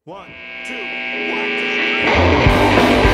One, two, 1, 2, 3.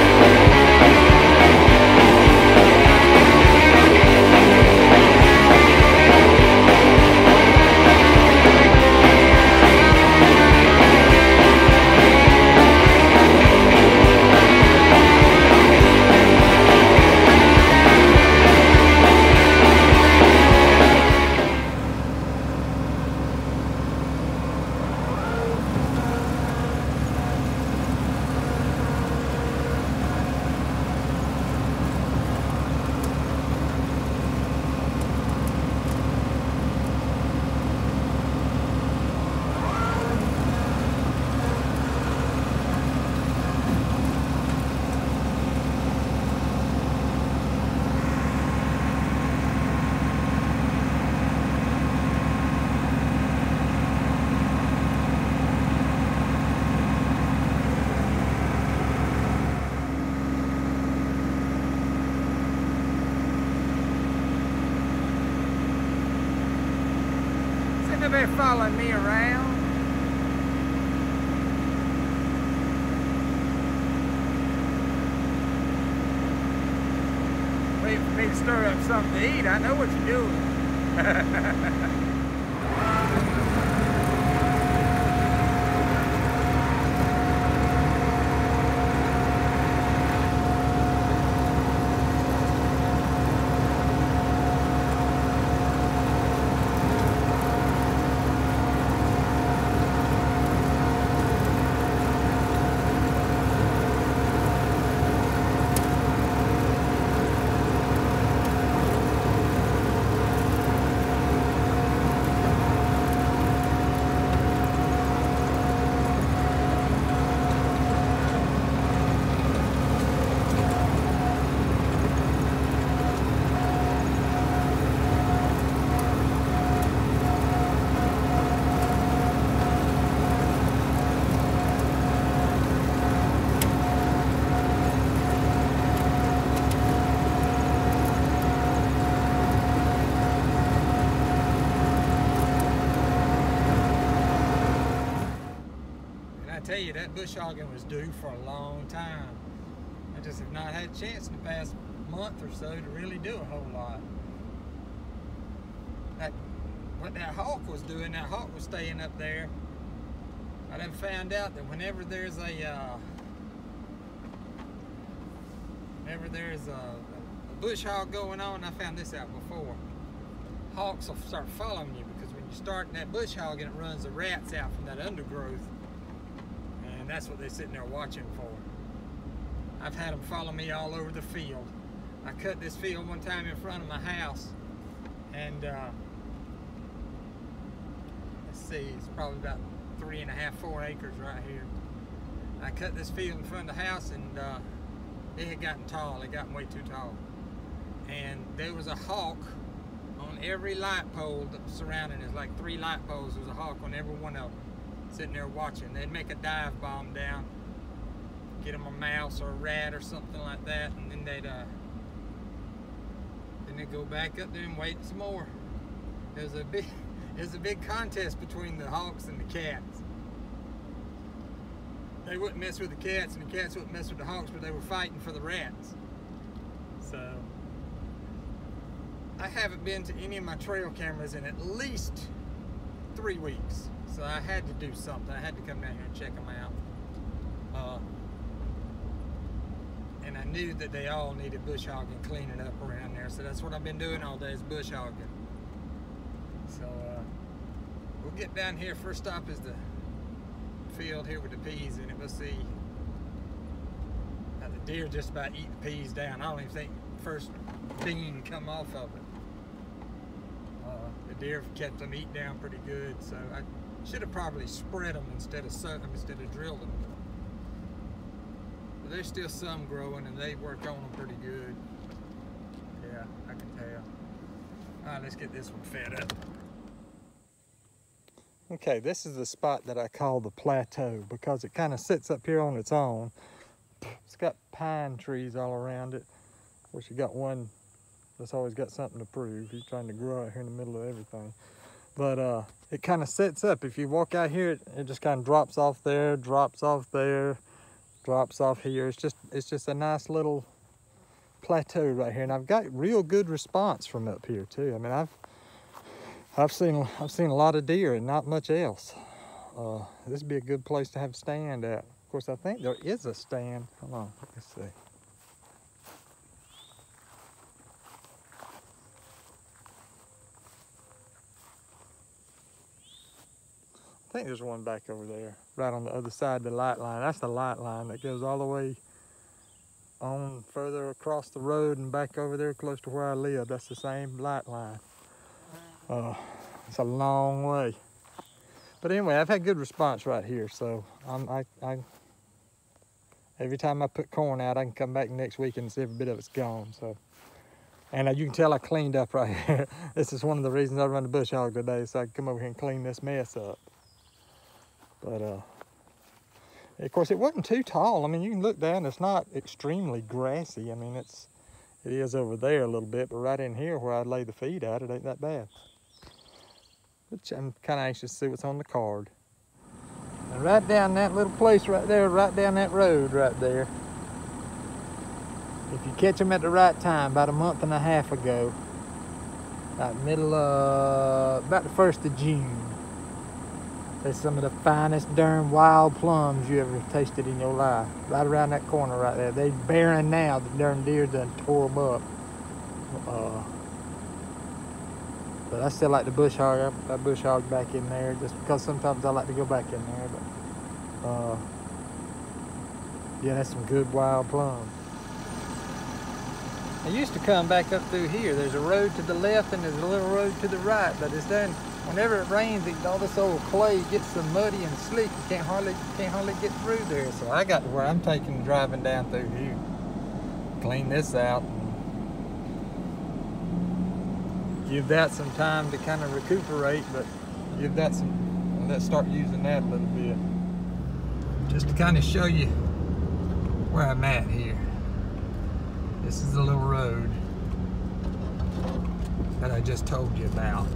They're following me around. Waiting for me to stir up something to eat. I know what you're doing. I tell you, that bush hogging was due for a long time. I just have not had a chance in the past month or so to really do a whole lot. What that hawk was doing, that hawk was staying up there. I done found out that whenever there's a bush hog going on, I found this out before. Hawks will start following you because when you start that bush hogging, it runs the rats out from that undergrowth. And that's what they're sitting there watching for. I've had them follow me all over the field. I cut this field one time in front of my house, and let's see, it's probably about 3.5, 4 acres right here. I cut this field in front of the house, and it had gotten tall. It got way too tall. And there was a hawk on every light pole that was surrounding it. Like 3 light poles, there was a hawk on every one of them, sitting there watching. They'd make a dive bomb down, get them a mouse or a rat or something like that, and then they'd go back up there and wait some more. There's a big contest between the hawks and the cats. They wouldn't mess with the cats, and the cats wouldn't mess with the hawks, but they were fighting for the rats. So I haven't been to any of my trail cameras in at least 3 weeks. So I had to do something. I had to come down here and check them out. And I knew that they all needed bush hogging, cleaning up around there. So that's what I've been doing all day, is bush hogging. So we'll get down here. First stop is the field here with the peas in it. We'll see. The deer just about eat the peas down. I don't even think the first bean come off of it. The deer have kept them eat down pretty good. So I should have probably spread them instead of drilled them. But there's still some growing, and they work on them pretty good. Yeah, I can tell. All right, let's get this one fed up. Okay, this is the spot that I call the plateau because it kind of sits up here on its own. It's got pine trees all around it. Of course, you got one that's always got something to prove. He's trying to grow out here in the middle of everything. But it kind of sets up. If you walk out here, it just kind of drops off there, drops off there, drops off here. It's just a nice little plateau right here, and I've got real good response from up here too. I mean, I've seen a lot of deer and not much else. This would be a good place to have a stand at. Of course, I think there is a stand. Hold on, let's see. I think there's one back over there, right on the other side of the light line. That's the light line that goes all the way on further across the road and back over there close to where I live. That's the same light line. It's a long way. But anyway, I've had good response right here, so every time I put corn out, I can come back next week and see every bit of it's gone. So, and you can tell I cleaned up right here. This is one of the reasons I run the bush hog today, so I can come over here and clean this mess up. But of course, it wasn't too tall. I mean, you can look down, it's not extremely grassy. I mean, it is over there a little bit, but right in here where I lay the feed out, it ain't that bad. Which I'm kind of anxious to see what's on the card. And right down that little place right there, right down that road right there, if you catch them at the right time, about a month and a half ago, about the 1st of June, there's some of the finest darn wild plums you ever tasted in your life. Right around that corner right there. They barren now. The darn deer done tore them up. But I still like the bush hog. I bush hog back in there just because sometimes I like to go back in there. But yeah, that's some good wild plums. I used to come back up through here. There's a road to the left and there's a little road to the right, but it's done. Whenever it rains, all this old clay gets so muddy and slick, you can't hardly get through there. So I got to where I'm driving down through here. Clean this out and give that some time to kind of recuperate, but give that some, let's start using that a little bit. Just to kind of show you where I'm at here. This is the little road that I just told you about.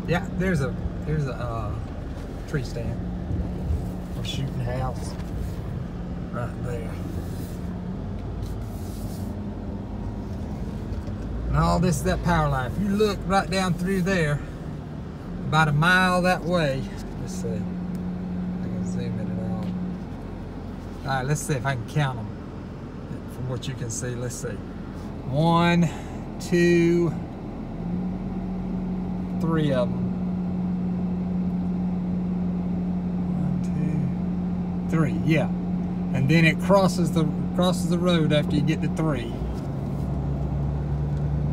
Yeah, there's a tree stand or shooting house right there. And all this is that power line. If you look right down through there, about a mile that way, let's see, I can zoom in at all. All right, let's see if I can count them from what you can see. Let's see. 1, 2, 3 of them. 1, 2, 3, yeah. And then it crosses the road after you get to 3.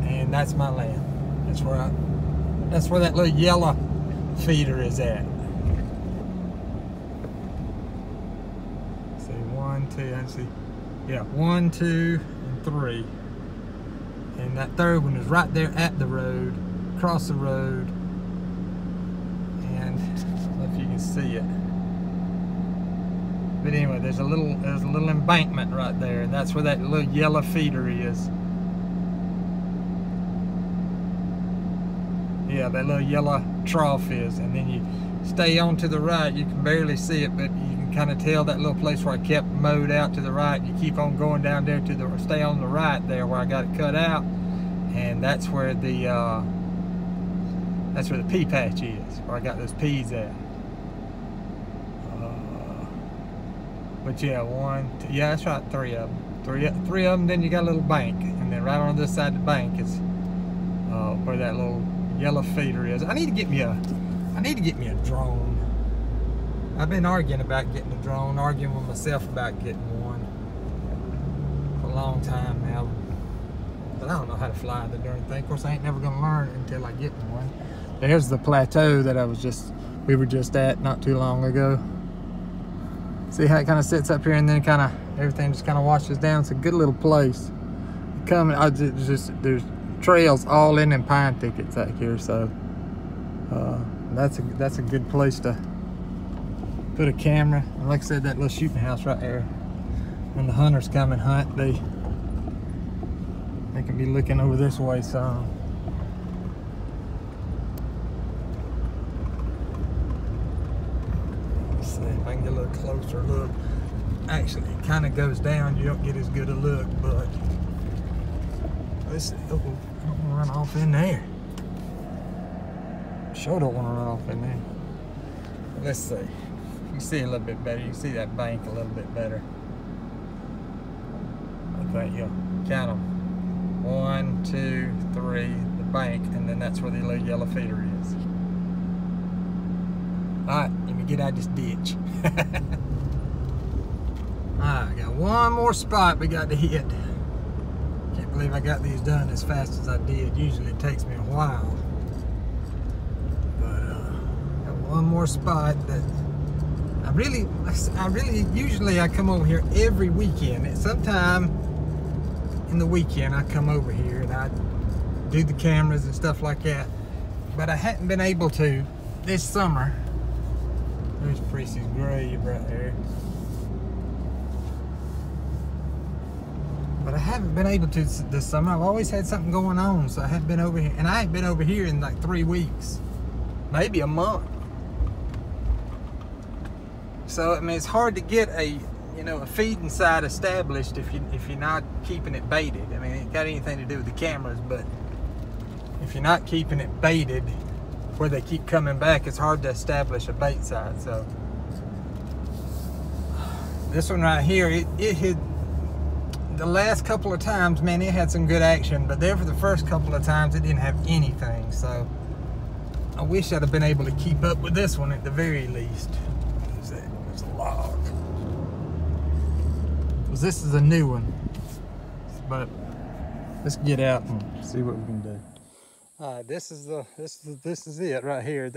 And that's my land. That's where that little yellow feeder is at. See, 1, 2, I see. Yeah, 1, 2, and 3. And that third one is right there at the road, across the road. And I don't know if you can see it. But anyway, there's a little embankment right there, and that's where that little yellow feeder is. Yeah, that little yellow trough is. And then you stay on to the right, you can barely see it, but you can kind of tell that little place where I kept mowed out to the right. You keep on going down there to stay on the right there where I got it cut out, and that's where the pea patch is, where I got those peas at. But yeah, 1, 2, yeah, that's right, 3 of them. Three of them. Then you got a little bank, and then right on this side of the bank is where that little yellow feeder is. I need to get me a drone. I've been arguing about getting a drone, arguing with myself about getting one for a long time now. But I don't know how to fly the darn thing. Of course, I ain't never gonna learn until I get one. There's the plateau that we were just at not too long ago. See how it kind of sits up here, and then kind of everything just kind of washes down. It's a good little place. There's trails all in them pine thickets out here, so that's a good place to put a camera. And like I said, that little shooting house right there when the hunters come and hunt, they can be looking over this way some. Let's see if I can get a little closer look. Actually, it kind of goes down. You don't get as good a look, but let's see. Oh, I don't want to run off in there. Sure don't want to run off in there. Let's see. You can see a little bit better. You can see that bank a little bit better. I think you'll count them. 1, 2, 3, the bank, and then that's where the little yellow feeder is. Alright, let me get out of this ditch. Alright, got one more spot we got to hit. Can't believe I got these done as fast as I did. Usually it takes me a while. But got one more spot that usually I come over here every weekend. And sometime in the weekend I come over here and I do the cameras and stuff like that. But I hadn't been able to this summer. There's Precy's grave right there. But I haven't been able to this summer. I've always had something going on, so I haven't been over here. And I ain't been over here in like 3 weeks, maybe a month. So I mean, it's hard to get a feeding site established if you're not keeping it baited. I mean, it ain't got anything to do with the cameras, but if you're not keeping it baited, where they keep coming back, it's hard to establish a bait site. So this one right here, it had the last couple of times, man, it had some good action, but there for the first couple of times it didn't have anything. So I wish I'd have been able to keep up with this one at the very least. There's a log. Because this is a new one. But let's get out and see what we can do. Alright, this is it right here.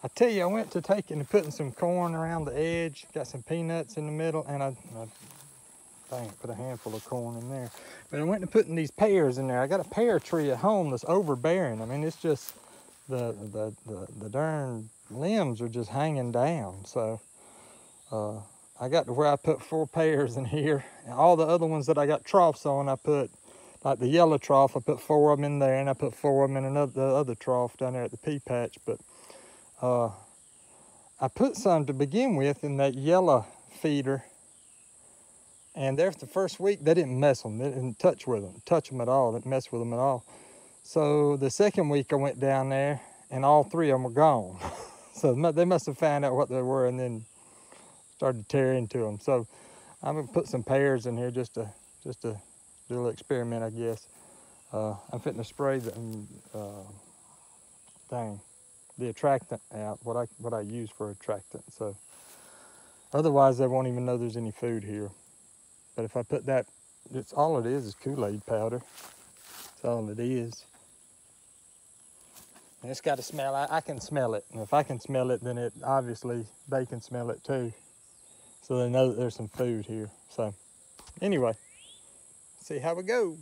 I tell you, I went to putting some corn around the edge, got some peanuts in the middle, and I put a handful of corn in there. But I went to putting these pears in there. I got a pear tree at home that's overbearing. I mean, it's just the darn limbs are just hanging down. So I got to where I put 4 pears in here. And all the other ones that I got troughs on, I put, like the yellow trough, I put 4 of them in there, and I put 4 of them in the other trough down there at the pea patch. But I put some to begin with in that yellow feeder. And there for the first week, they didn't mess them. They didn't touch them at all. They didn't mess with them at all. So the second week I went down there, and all 3 of them were gone. So they must have found out what they were and then started tearing into them. So I'm gonna put some pears in here just to do a little experiment, I guess. I'm fitting to spray the attractant out, what I use for attractant. So otherwise they won't even know there's any food here. But if I put that, all it is Kool-Aid powder. That's all it is. And it's got to smell. I can smell it. And if I can smell it, then obviously they can smell it too. So they know that there's some food here. So anyway, see how we go.